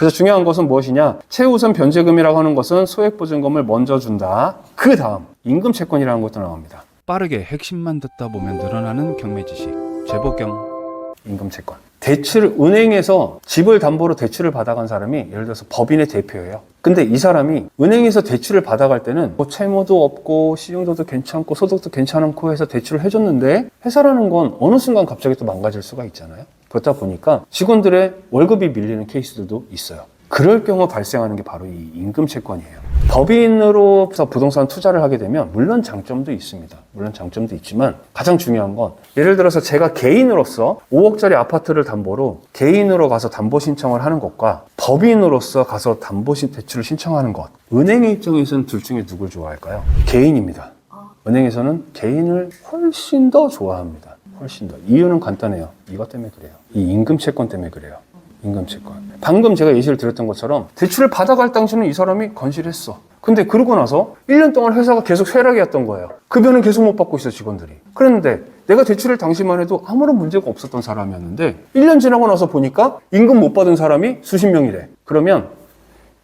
그래서 중요한 것은 무엇이냐? 최우선 변제금이라고 하는 것은 소액보증금을 먼저 준다. 그 다음 임금채권이라는 것도 나옵니다. 빠르게 핵심만 듣다 보면 늘어나는 경매지식. 재보경. 임금채권. 대출, 은행에서 집을 담보로 대출을 받아간 사람이 예를 들어서 법인의 대표예요. 근데 이 사람이 은행에서 대출을 받아갈 때는 뭐 채무도 없고 신용도도 괜찮고 소득도 괜찮고 해서 대출을 해줬는데 회사라는 건 어느 순간 갑자기 또 망가질 수가 있잖아요. 그렇다 보니까 직원들의 월급이 밀리는 케이스들도 있어요. 그럴 경우 발생하는 게 바로 이 임금채권이에요. 법인으로서 부동산 투자를 하게 되면 물론 장점도 있습니다. 물론 장점도 있지만 가장 중요한 건 예를 들어서 제가 개인으로서 5억짜리 아파트를 담보로 개인으로 가서 담보 신청을 하는 것과 법인으로서 가서 담보 대출을 신청하는 것. 은행의 입장에서는 둘 중에 누굴 좋아할까요? 개인입니다. 은행에서는 개인을 훨씬 더 좋아합니다. 훨씬 더. 이유는 간단해요. 이것 때문에 그래요. 이 임금채권 때문에 그래요. 임금채권. 방금 제가 예시를 드렸던 것처럼 대출을 받아갈 당시는 이 사람이 건실했어. 근데 그러고 나서 1년 동안 회사가 계속 쇠락이었던 거예요. 급여는 계속 못 받고 있어, 직원들이. 그런데 내가 대출을 당시만 해도 아무런 문제가 없었던 사람이었는데 1년 지나고 나서 보니까 임금 못 받은 사람이 수십 명이래. 그러면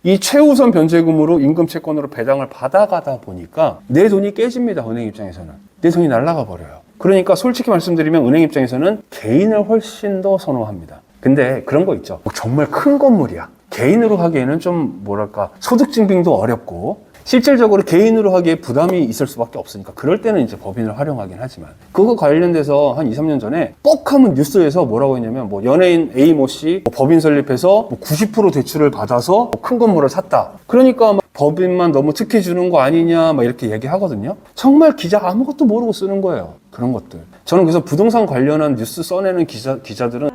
이 최우선 변제금으로 임금채권으로 배당을 받아가다 보니까 내 돈이 깨집니다, 은행 입장에서는. 내 돈이 날아가 버려요. 그러니까 솔직히 말씀드리면 은행 입장에서는 개인을 훨씬 더 선호합니다. 근데 그런 거 있죠. 정말 큰 건물이야. 개인으로 하기에는 좀 뭐랄까 소득 증빙도 어렵고 실질적으로 개인으로 하기에 부담이 있을 수밖에 없으니까 그럴 때는 이제 법인을 활용하긴 하지만 그거 관련돼서 한 2, 3년 전에 뻑 하면 뉴스에서 뭐라고 했냐면 뭐 연예인 A 모 씨 법인 설립해서 90% 대출을 받아서 큰 건물을 샀다. 그러니까 막 법인만 너무 특혜 주는 거 아니냐 막 이렇게 얘기하거든요. 정말 기자 아무것도 모르고 쓰는 거예요. 그런 것들. 저는 그래서 부동산 관련한 뉴스 써내는 기자들은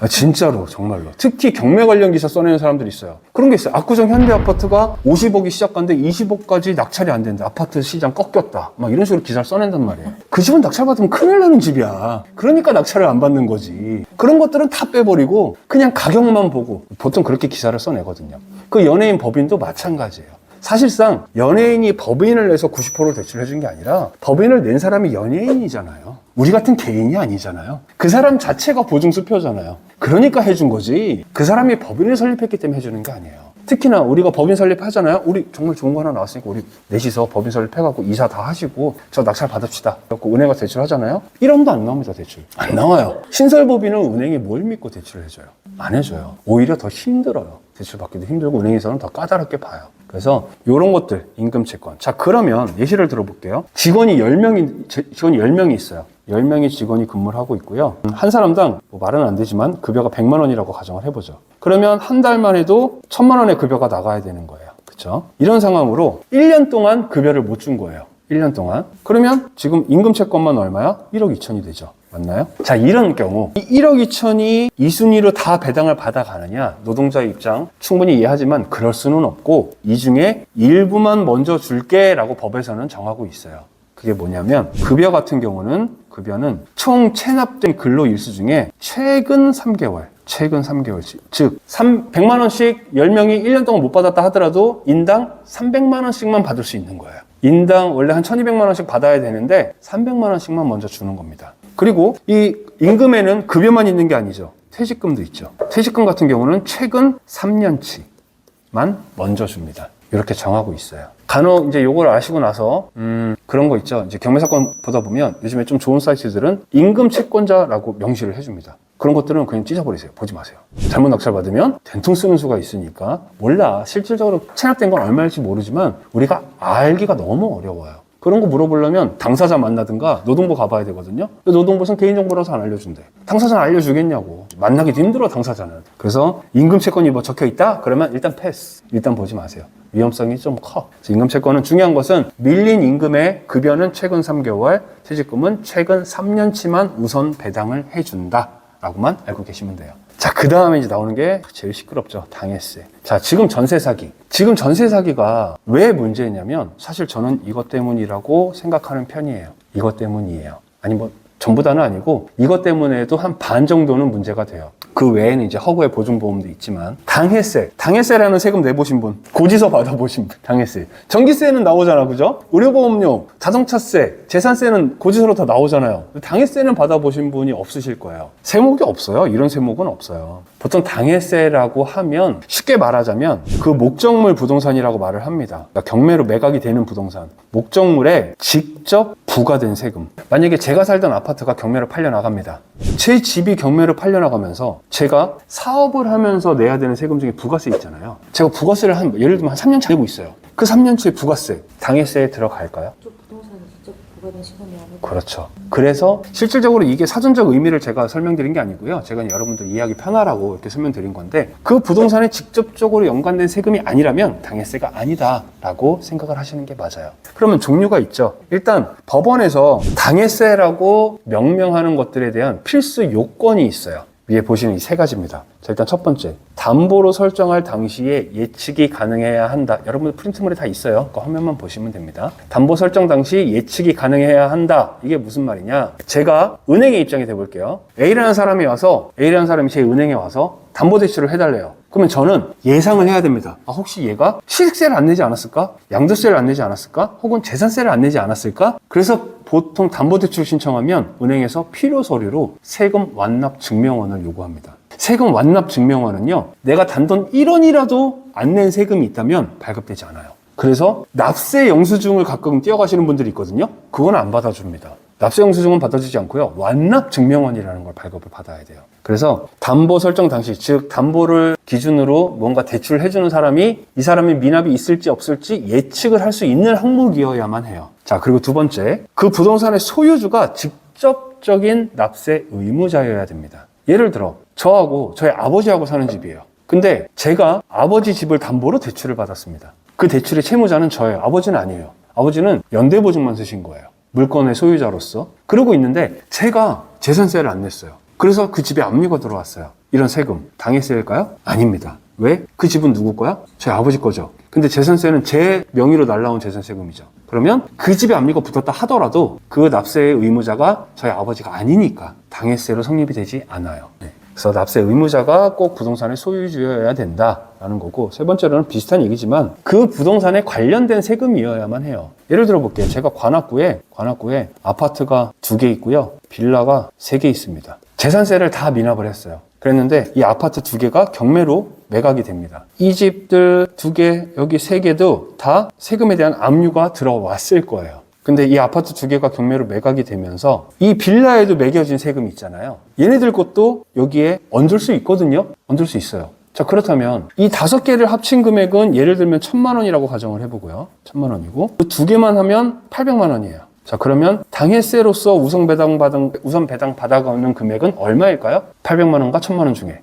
진짜로 정말로 특히 경매 관련 기사 써내는 사람들이 있어요. 그런 게 있어요. 압구정 현대아파트가 50억이 시작한데 20억까지 낙찰이 안 된다. 아파트 시장 꺾였다. 막 이런 식으로 기사를 써낸단 말이에요. 그 집은 낙찰받으면 큰일 나는 집이야. 그러니까 낙찰을 안 받는 거지. 그런 것들은 다 빼버리고 그냥 가격만 보고 보통 그렇게 기사를 써내거든요. 그 연예인 법인도 마찬가지예요. 사실상 연예인이 법인을 내서 90%를 대출해 준 게 아니라 법인을 낸 사람이 연예인이잖아요. 우리 같은 개인이 아니잖아요. 그 사람 자체가 보증수표잖아요. 그러니까 해준 거지 그 사람이 법인을 설립했기 때문에 해주는 게 아니에요. 특히나 우리가 법인 설립하잖아요. 우리 정말 좋은 거 하나 나왔으니까 우리 넷이서 법인 설립해갖고 이사 다 하시고 저 낙찰 받읍시다. 그래갖고 은행가 대출하잖아요. 1원도 안 나옵니다. 대출 안 나와요. 신설법인은 은행이 뭘 믿고 대출을 해줘요? 안 해줘요. 오히려 더 힘들어요. 대출 받기도 힘들고 은행에서는 더 까다롭게 봐요. 그래서 이런 것들 임금채권. 자, 그러면 예시를 들어볼게요. 직원이 10명이 있어요. 10명의 직원이 근무를 하고 있고요. 한 사람당 뭐 말은 안 되지만 급여가 100만 원이라고 가정을 해보죠. 그러면 한 달만 해도 1000만 원의 급여가 나가야 되는 거예요. 그렇죠? 이런 상황으로 1년 동안 급여를 못 준 거예요. 1년 동안. 그러면 지금 임금채권만 얼마야? 1억 2천이 되죠. 맞나요? 자, 이런 경우 이 1억 2천이 2순위로 다 배당을 받아가느냐? 노동자의 입장 충분히 이해하지만 그럴 수는 없고 이 중에 일부만 먼저 줄게 라고 법에서는 정하고 있어요. 그게 뭐냐면 급여는 총 체납된 근로일수 중에 최근 3개월 즉 100만 원씩 10명이 1년 동안 못 받았다 하더라도 인당 300만 원씩만 받을 수 있는 거예요. 인당 원래 한 1200만 원씩 받아야 되는데 300만 원씩만 먼저 주는 겁니다. 그리고 이 임금에는 급여만 있는 게 아니죠. 퇴직금도 있죠. 퇴직금 같은 경우는 최근 3년치만 먼저 줍니다. 이렇게 정하고 있어요. 간혹 이제 요걸 아시고 나서 그런 거 있죠. 이제 경매사건 보다 보면 요즘에 좀 좋은 사이트들은 임금 채권자라고 명시를 해줍니다. 그런 것들은 그냥 찢어버리세요. 보지 마세요. 잘못 낙찰 받으면 된통 쓰는 수가 있으니까 몰라. 실질적으로 체납된 건 얼마일지 모르지만 우리가 알기가 너무 어려워요. 그런 거 물어보려면 당사자 만나든가 노동부 가봐야 되거든요. 노동부는 개인정보라서 안 알려준대. 당사자는 알려주겠냐고. 만나기도 힘들어, 당사자는. 그래서 임금채권이 뭐 적혀있다? 그러면 일단 패스. 일단 보지 마세요. 위험성이 좀 커. 임금채권은 중요한 것은 밀린 임금의 급여는 최근 3개월, 퇴직금은 최근 3년치만 우선 배당을 해준다 라고만 알고 계시면 돼요. 자, 그 다음에 이제 나오는 게 제일 시끄럽죠. 당해세. 자, 지금 전세 사기가 왜 문제냐면 사실 저는 이것 때문이라고 생각하는 편이에요. 이것 때문이에요. 아니 뭐 전부 다는 아니고 이것 때문에도 한 반 정도는 문제가 돼요. 그 외에는 이제 허구의 보증보험도 있지만 당해세라는 세금 내보신 분, 고지서 받아보신 분, 당해세. 전기세는 나오잖아, 그죠? 의료보험료, 자동차세, 재산세는 고지서로 다 나오잖아요. 당해세는 받아보신 분이 없으실 거예요. 세목이 없어요. 이런 세목은 없어요. 보통 당해세라고 하면 쉽게 말하자면 그 목적물 부동산이라고 말을 합니다. 그러니까 경매로 매각이 되는 부동산. 목적물에 직접 부과된 세금. 만약에 제가 살던 아파트가 경매로 팔려나갑니다. 제 집이 경매로 팔려나가면서 제가 사업을 하면서 내야 되는 세금 중에 부가세 있잖아요. 제가 부가세를 예를 들면 한 3년 내고 있어요. 그 3년치의 부가세, 당해세에 들어갈까요? 부동산이 직접 부과된 시간이 아니고. 그렇죠. 그래서 실질적으로 이게 사전적 의미를 제가 설명드린 게 아니고요. 제가 여러분들 이해하기 편하라고 이렇게 설명드린 건데 그 부동산에 직접적으로 연관된 세금이 아니라면 당해세가 아니다라고 생각을 하시는 게 맞아요. 그러면 종류가 있죠. 일단 법원에서 당해세라고 명명하는 것들에 대한 필수 요건이 있어요. 위에 보시는 이 세 가지입니다. 자, 일단 첫 번째, 담보로 설정할 당시에 예측이 가능해야 한다. 여러분들 프린트물에 다 있어요. 그 화면만 보시면 됩니다. 담보 설정 당시 예측이 가능해야 한다. 이게 무슨 말이냐? 제가 은행의 입장이 돼볼게요. A라는 사람이 제 은행에 와서 담보대출을 해달래요. 그러면 저는 예상을 해야 됩니다. 혹시 얘가 취득세를 안 내지 않았을까? 양도세를 안 내지 않았을까? 혹은 재산세를 안 내지 않았을까? 그래서 보통 담보대출 신청하면 은행에서 필요 서류로 세금 완납 증명원을 요구합니다. 세금 완납 증명원은요, 내가 단돈 1원이라도 안 낸 세금이 있다면 발급되지 않아요. 그래서 납세 영수증을 가끔 띄어가시는 분들이 있거든요. 그건 안 받아줍니다. 납세 영수증은 받아주지 않고요. 완납 증명원이라는 걸 발급을 받아야 돼요. 그래서 담보 설정 당시, 즉 담보를 기준으로 뭔가 대출을 해주는 사람이 이 사람이 미납이 있을지 없을지 예측을 할 수 있는 항목이어야만 해요. 자, 그리고 두 번째, 그 부동산의 소유주가 직접적인 납세 의무자여야 됩니다. 예를 들어 저하고 저희 아버지하고 사는 집이에요. 근데 제가 아버지 집을 담보로 대출을 받았습니다. 그 대출의 채무자는 저예요. 아버지는 아니에요. 아버지는 연대보증만 쓰신 거예요. 물건의 소유자로서. 그러고 있는데 제가 재산세를 안 냈어요. 그래서 그 집에 압류가 들어왔어요. 이런 세금 당해세일까요? 아닙니다. 왜? 그 집은 누구 거야? 저희 아버지 거죠. 근데 재산세는 제 명의로 날라온 재산세금이죠. 그러면 그 집에 압류가 붙었다 하더라도 그 납세의 의무자가 저희 아버지가 아니니까 당해세로 성립이 되지 않아요. 그래서 납세 의무자가 꼭 부동산의 소유주여야 된다라는 거고, 세 번째로는 비슷한 얘기지만 그 부동산에 관련된 세금이어야만 해요. 예를 들어 볼게요. 제가 관악구에 아파트가 2개 있고요. 빌라가 3개 있습니다. 재산세를 다 미납을 했어요. 그랬는데 이 아파트 2개가 경매로 매각이 됩니다. 이 집들 2개, 여기 3개도 다 세금에 대한 압류가 들어왔을 거예요. 근데 이 아파트 2개가 경매로 매각이 되면서 이 빌라에도 매겨진 세금이 있잖아요. 얘네들 것도 여기에 얹을 수 있거든요. 얹을 수 있어요. 자, 그렇다면 이 5개를 합친 금액은 예를 들면 1,000만 원이라고 가정을 해보고요. 1,000만 원이고 그 2개만 하면 800만 원이에요. 자, 그러면 당해세로서 우선 배당 받아가는 금액은 얼마일까요? 800만 원과 1,000만 원 중에.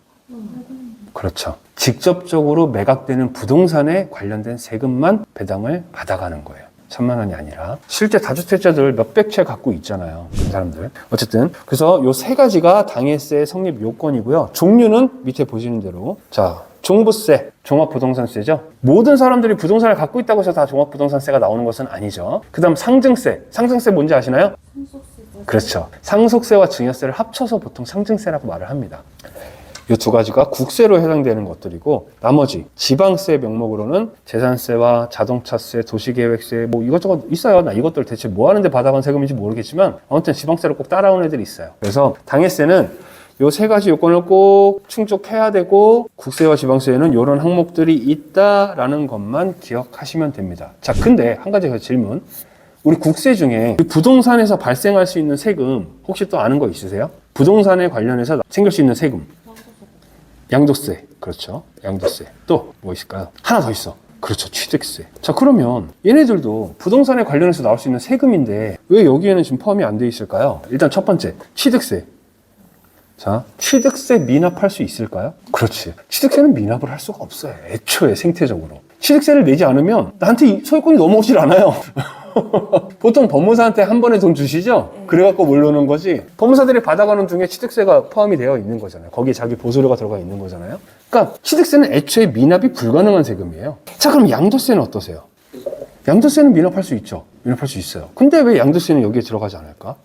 그렇죠. 직접적으로 매각되는 부동산에 관련된 세금만 배당을 받아가는 거예요. 1,000만 원이 아니라. 실제 다주택자들 몇백 채 갖고 있잖아요. 그 사람들. 어쨌든 그래서 요 3가지가 당해세 성립 요건이고요. 종류는 밑에 보시는 대로. 자, 종부세, 종합부동산세죠. 모든 사람들이 부동산을 갖고 있다고 해서 다 종합부동산세가 나오는 것은 아니죠. 그 다음 상증세. 상증세 뭔지 아시나요? 그렇죠. 상속세와 증여세를 합쳐서 보통 상증세라고 말을 합니다. 이 2가지가 국세로 해당되는 것들이고, 나머지 지방세 명목으로는 재산세와 자동차세, 도시계획세 뭐 이것저것 있어요. 나 이것들 대체 뭐 하는데 받아간 세금인지 모르겠지만 아무튼 지방세를 꼭 따라온 애들이 있어요. 그래서 당해세는 요 3가지 요건을 꼭 충족해야 되고, 국세와 지방세에는 이런 항목들이 있다라는 것만 기억하시면 됩니다. 자, 근데 한 가지 질문. 우리 국세 중에 부동산에서 발생할 수 있는 세금 혹시 또 아는 거 있으세요? 부동산에 관련해서 생길 수 있는 세금. 양도세. 그렇죠. 양도세. 또 뭐 있을까요? 하나 더 있어. 그렇죠. 취득세. 자, 그러면 얘네들도 부동산에 관련해서 나올 수 있는 세금인데 왜 여기에는 지금 포함이 안 돼 있을까요? 일단 첫 번째, 취득세. 자, 취득세 미납할 수 있을까요? 그렇지. 취득세는 미납을 할 수가 없어요. 애초에 생태적으로. 취득세를 내지 않으면 나한테 소유권이 넘어오질 않아요. 보통 법무사한테 한 번에 돈 주시죠? 그래갖고 모르는 거지. 법무사들이 받아가는 중에 취득세가 포함이 되어 있는 거잖아요. 거기에 자기 보수료가 들어가 있는 거잖아요. 그러니까 취득세는 애초에 미납이 불가능한 세금이에요. 자, 그럼 양도세는 어떠세요? 양도세는 미납할 수 있죠. 미납할 수 있어요. 근데 왜 양도세는 여기에 들어가지 않을까?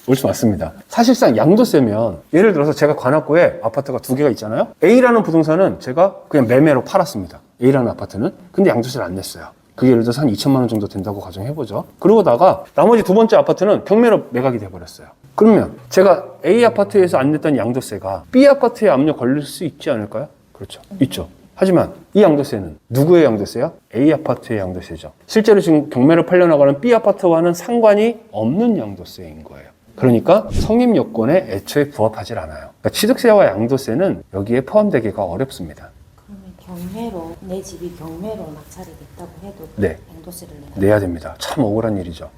옳지, 맞습니다. 사실상 양도세면 예를 들어서 제가 관악구에 아파트가 2개가 있잖아요. A라는 부동산은 제가 그냥 매매로 팔았습니다. A라는 아파트는. 근데 양도세를 안 냈어요. 그게 예를 들어서 한 2천만 원 정도 된다고 가정해보죠. 그러고다가 나머지 2번째 아파트는 경매로 매각이 돼버렸어요. 그러면 제가 A 아파트에서 안 냈던 양도세가 B 아파트에 압류 걸릴 수 있지 않을까요? 그렇죠. 있죠. 하지만 이 양도세는 누구의 양도세야? A 아파트의 양도세죠. 실제로 지금 경매를 팔려나가는 B 아파트와는 상관이 없는 양도세인 거예요. 그러니까 성립 요건에 애초에 부합하지 않아요. 그러니까 취득세와 양도세는 여기에 포함되기가 어렵습니다. 그러면 경매로 내 집이 경매로 낙찰이 됐다고 해도 네. 양도세를 내야 됩니다. 참 억울한 일이죠.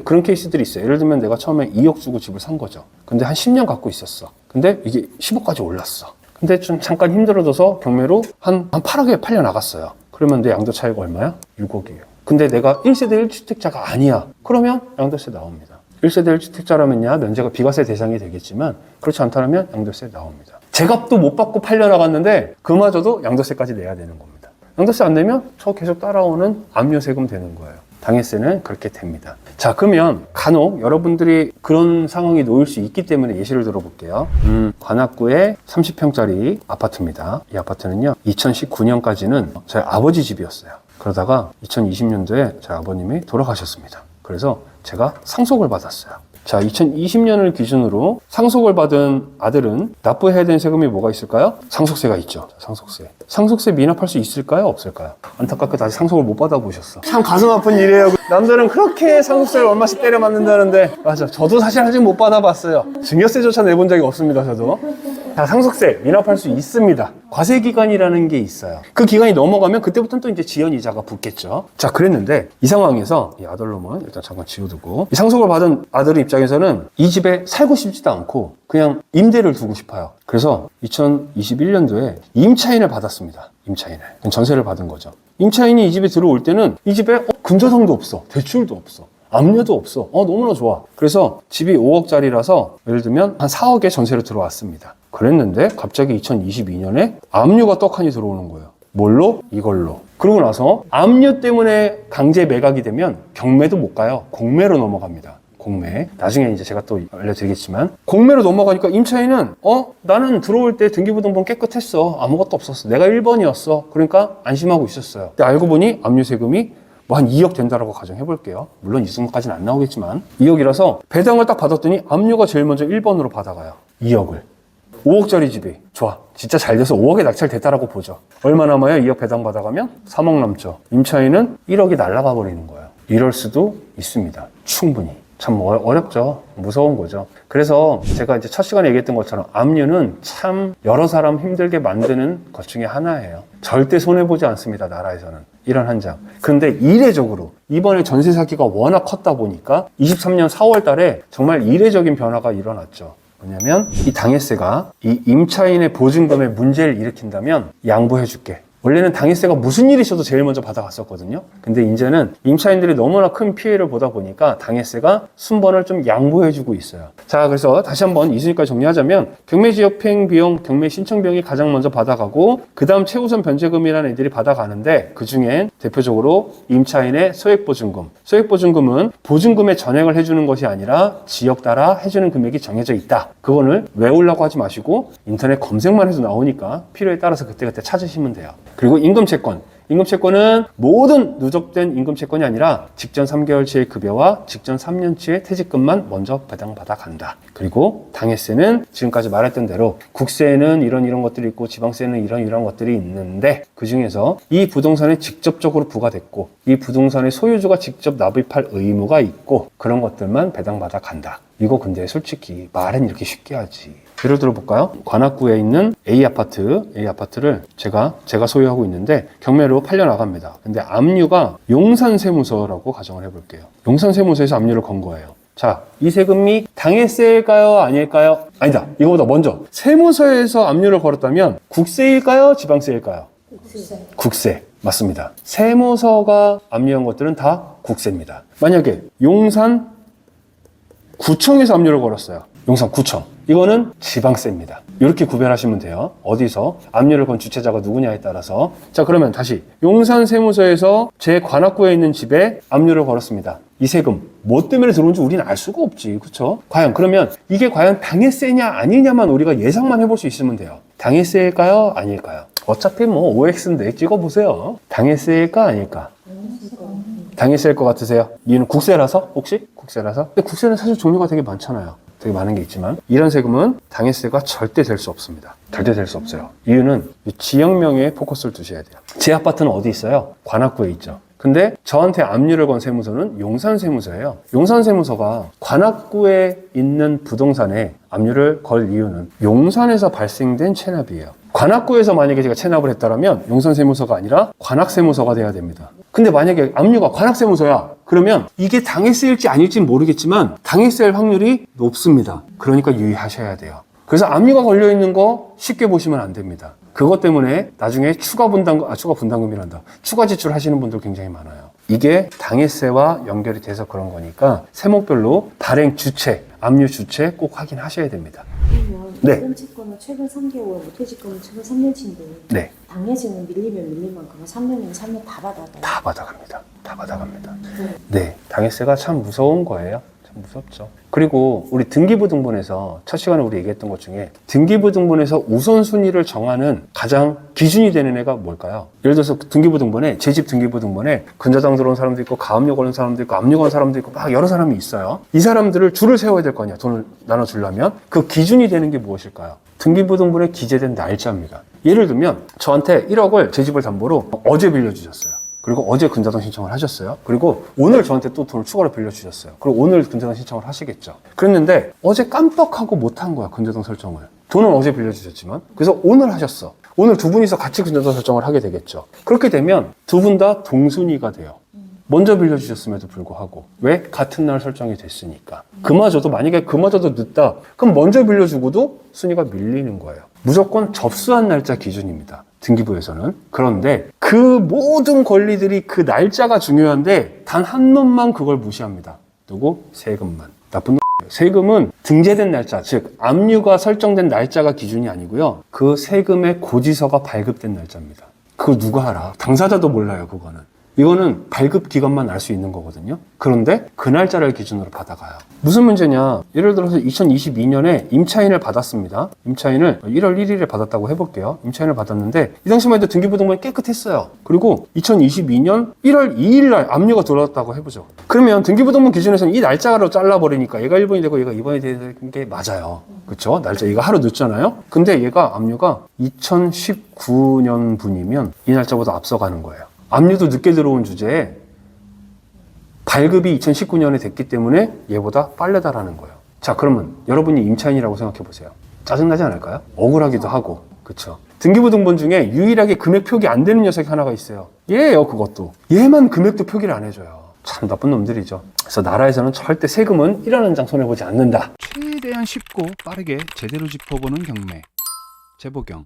그런 케이스들이 있어요. 예를 들면 내가 처음에 2억 주고 집을 산 거죠. 근데 한 10년 갖고 있었어. 근데 이게 10억까지 올랐어. 근데 좀 잠깐 힘들어져서 경매로 한 8억에 팔려 나갔어요. 그러면 내 양도 차이가 얼마야? 6억이에요. 근데 내가 1세대 1주택자가 아니야. 그러면 양도세 나옵니다. 1세대 1주택자라면야 면제가 비과세 대상이 되겠지만 그렇지 않다면 양도세 나옵니다. 제값도 못 받고 팔려 나갔는데 그마저도 양도세까지 내야 되는 겁니다. 양도세 안 내면 저 계속 따라오는 압류세금 되는 거예요. 당해세는 그렇게 됩니다. 자, 그러면 간혹 여러분들이 그런 상황이 놓일 수 있기 때문에 예시를 들어볼게요. 관악구에 30평짜리 아파트입니다. 이 아파트는요 2019년까지는 저희 아버지 집이었어요. 그러다가 2020년도에 저희 아버님이 돌아가셨습니다. 그래서 제가 상속을 받았어요. 자, 2020년을 기준으로 상속을 받은 아들은 납부해야 되는 세금이 뭐가 있을까요? 상속세가 있죠. 상속세. 상속세 미납할 수 있을까요? 없을까요? 안타깝게 아직 상속을 못 받아보셨어. 참 가슴 아픈 일이에요. 남들은 그렇게 상속세를 얼마씩 때려 맞는다는데 맞아. 저도 사실 아직 못 받아봤어요. 증여세조차 내본 적이 없습니다. 저도. 자, 상속세 미납할 수 있습니다. 과세기간이라는 게 있어요. 그 기간이 넘어가면 그때부터는 또 이제 지연이자가 붙겠죠. 자, 그랬는데 이 상황에서 이 아들놈은 일단 잠깐 지워두고 이 상속을 받은 아들 입장에서는 이 집에 살고 싶지도 않고 그냥 임대를 두고 싶어요. 그래서 2021년도에 임차인을 받았습니다. 임차인을. 전세를 받은 거죠. 임차인이 이 집에 들어올 때는 이 집에 근저당도 없어. 대출도 없어. 압류도 없어. 너무나 좋아. 그래서 집이 5억짜리라서 예를 들면 한 4억에 전세로 들어왔습니다. 그랬는데 갑자기 2022년에 압류가 떡하니 들어오는 거예요. 뭘로? 이걸로. 그러고 나서 압류 때문에 강제 매각이 되면 경매도 못 가요. 공매로 넘어갑니다. 공매. 나중에 이제 제가 또 알려드리겠지만 공매로 넘어가니까 임차인은 나는 들어올 때 등기부등본 깨끗했어. 아무것도 없었어. 내가 1번이었어. 그러니까 안심하고 있었어요. 근데 알고 보니 압류세금이 한 2억 된다라고 가정해볼게요. 물론 이 순간까지는 안 나오겠지만 2억이라서 배당을 딱 받았더니 압류가 제일 먼저 1번으로 받아가요. 2억을. 5억짜리 집이 좋아. 진짜 잘 돼서 5억에 낙찰됐다라고 보죠. 얼마 남아요? 2억 배당 받아가면 3억 남죠. 임차인은 1억이 날아가 버리는 거예요. 이럴 수도 있습니다. 충분히. 참 어렵죠. 무서운 거죠. 그래서 제가 이제 첫 시간에 얘기했던 것처럼 압류는 참 여러 사람 힘들게 만드는 것 중에 하나예요. 절대 손해보지 않습니다. 나라에서는. 이런 한 장. 그런데 이례적으로 이번에 전세 사기가 워낙 컸다 보니까 23년 4월 달에 정말 이례적인 변화가 일어났죠. 뭐냐면 이 당해세가 이 임차인의 보증금에 문제를 일으킨다면 양보해줄게. 원래는 당해세가 무슨 일이 있어도 제일 먼저 받아갔었거든요. 근데 이제는 임차인들이 너무나 큰 피해를 보다 보니까 당해세가 순번을 좀 양보해주고 있어요. 자, 그래서 다시 한번 이 순위까지 정리하자면 경매지역행 비용, 경매 신청 비용이 가장 먼저 받아가고 그 다음 최우선 변제금이라는 애들이 받아가는데 그 중엔 대표적으로 임차인의 소액보증금. 소액보증금은 보증금에 전액을 해주는 것이 아니라 지역 따라 해주는 금액이 정해져 있다. 그거를 외우려고 하지 마시고 인터넷 검색만 해도 나오니까 필요에 따라서 그때그때 찾으시면 돼요. 그리고 임금채권. 임금채권은 모든 누적된 임금채권이 아니라 직전 3개월치의 급여와 직전 3년치의 퇴직금만 먼저 배당받아 간다. 그리고 당해세는 지금까지 말했던 대로 국세에는 이런 것들이 있고 지방세는 이런 것들이 있는데 그 중에서 이 부동산에 직접적으로 부과됐고 이 부동산의 소유주가 직접 납입할 의무가 있고 그런 것들만 배당받아 간다. 이거 근데 솔직히 말은 이렇게 쉽게 하지. 예를 들어 볼까요? 관악구에 있는 A 아파트를 제가 소유하고 있는데 경매로 팔려 나갑니다. 근데 압류가 용산세무서라고 가정을 해볼게요. 용산세무서에서 압류를 건 거예요. 자, 이 세금이 당해세일까요? 아닐까요? 아니다. 이거보다 먼저 세무서에서 압류를 걸었다면 국세일까요? 지방세일까요? 국세. 맞습니다. 세무서가 압류한 것들은 다 국세입니다. 만약에 용산 구청에서 압류를 걸었어요. 용산구청. 이거는 지방세입니다. 이렇게 구별하시면 돼요. 어디서 압류를 건 주체자가 누구냐에 따라서. 자, 그러면 다시 용산세무서에서 제 관악구에 있는 집에 압류를 걸었습니다. 이 세금 뭐 때문에 들어온지 우리는 알 수가 없지, 그렇죠? 과연 그러면 이게 과연 당해세냐 아니냐만 우리가 예상만 해볼 수 있으면 돼요. 당해세일까요? 아닐까요? 어차피 뭐 OX인데 찍어보세요. 당해세일까 아닐까? 당해세일 것 같으세요? 이유는 국세라서? 혹시? 국세라서? 근데 국세는 사실 종류가 되게 많잖아요. 되게 많은 게 있지만 이런 세금은 당해세가 절대 될 수 없습니다. 절대 될 수 없어요. 이유는 이 지역명에 포커스를 두셔야 돼요. 제 아파트는 어디 있어요? 관악구에 있죠. 근데 저한테 압류를 건 세무서는 용산세무서예요. 용산세무서가 관악구에 있는 부동산에 압류를 걸 이유는 용산에서 발생된 체납이에요. 관악구에서 만약에 제가 체납을 했다면 용산세무서가 아니라 관악세무서가 돼야 됩니다. 근데 만약에 압류가 관악세무서야, 그러면 이게 당해세일지 아닐지는 모르겠지만 당해세일 확률이 높습니다. 그러니까 유의하셔야 돼요. 그래서 압류가 걸려있는 거 쉽게 보시면 안 됩니다. 그것 때문에 나중에 추가 분담금이란다. 추가 지출 하시는 분들 굉장히 많아요. 이게 당해세와 연결이 돼서 그런 거니까 세목별로 발행 주체, 압류 주체 꼭 확인하셔야 됩니다. 그러면 네. 이번 채권은 최근 3개월, 모태지권은 최근 3년치인데 네. 당해지는 밀리면 밀린 만큼 3년이면 3년 다 받아가요. 다 받아갑니다. 다 받아갑니다. 네. 당해세가 참 무서운 거예요. 참 무섭죠. 그리고 우리 등기부등본에서 첫 시간에 우리 얘기했던 것 중에 등기부등본에서 우선순위를 정하는 가장 기준이 되는 애가 뭘까요? 예를 들어서 등기부등본에, 제 집 등기부등본에 근저당 들어온 사람도 있고 가압류 걸린 사람도 있고 압류 건 사람도 있고 막 여러 사람이 있어요. 이 사람들을 줄을 세워야 될 거 아니야. 돈을 나눠주려면. 그 기준이 되는 게 무엇일까요? 등기부등본에 기재된 날짜입니다. 예를 들면 저한테 1억을 제 집을 담보로 어제 빌려주셨어요. 그리고 어제 근저당 신청을 하셨어요. 그리고 오늘 저한테 또 돈을 추가로 빌려주셨어요. 그리고 오늘 근저당 신청을 하시겠죠. 그랬는데 어제 깜빡하고 못한 거야, 근저당 설정을. 돈은 어제 빌려주셨지만. 그래서 오늘 하셨어. 오늘 두 분이서 같이 근저당 설정을 하게 되겠죠. 그렇게 되면 두 분 다 동순위가 돼요. 먼저 빌려주셨음에도 불구하고. 왜? 같은 날 설정이 됐으니까. 만약에 그마저도 늦다, 그럼 먼저 빌려주고도 순위가 밀리는 거예요. 무조건 접수한 날짜 기준입니다. 등기부에서는. 그런데 그 모든 권리들이 그 날짜가 중요한데 단 한 놈만 그걸 무시합니다. 누구? 세금만. 나쁜 놈이에요. 세금은 등재된 날짜, 즉 압류가 설정된 날짜가 기준이 아니고요. 그 세금의 고지서가 발급된 날짜입니다. 그걸 누가 알아? 당사자도 몰라요, 그거는. 이거는 발급 기간만 알 수 있는 거거든요. 그런데 그 날짜를 기준으로 받아가요. 무슨 문제냐? 예를 들어서 2022년에 임차인을 받았습니다. 임차인을 1월 1일에 받았다고 해볼게요. 임차인을 받았는데 이 당시만 해도 등기부등본이 깨끗했어요. 그리고 2022년 1월 2일 날 압류가 들어왔다고 해보죠. 그러면 등기부등본 기준에서는 이 날짜로 잘라버리니까 얘가 1번이 되고 얘가 2번이 되는 게 맞아요. 그렇죠? 날짜 얘가 하루 늦잖아요. 근데 얘가 압류가 2019년 분이면 이 날짜보다 앞서가는 거예요. 압류도 늦게 들어온 주제에 발급이 2019년에 됐기 때문에 얘보다 빠르다라는 거예요. 자, 그러면 여러분이 임차인이라고 생각해 보세요. 짜증나지 않을까요? 억울하기도 하고, 그쵸? 등기부등본 중에 유일하게 금액 표기 안 되는 녀석이 하나가 있어요. 얘예요, 그것도. 얘만 금액도 표기를 안 해줘요. 참 나쁜 놈들이죠. 그래서 나라에서는 절대 세금은 1원 한 장 손해보지 않는다. 최대한 쉽고 빠르게 제대로 짚어보는 경매. 재보경.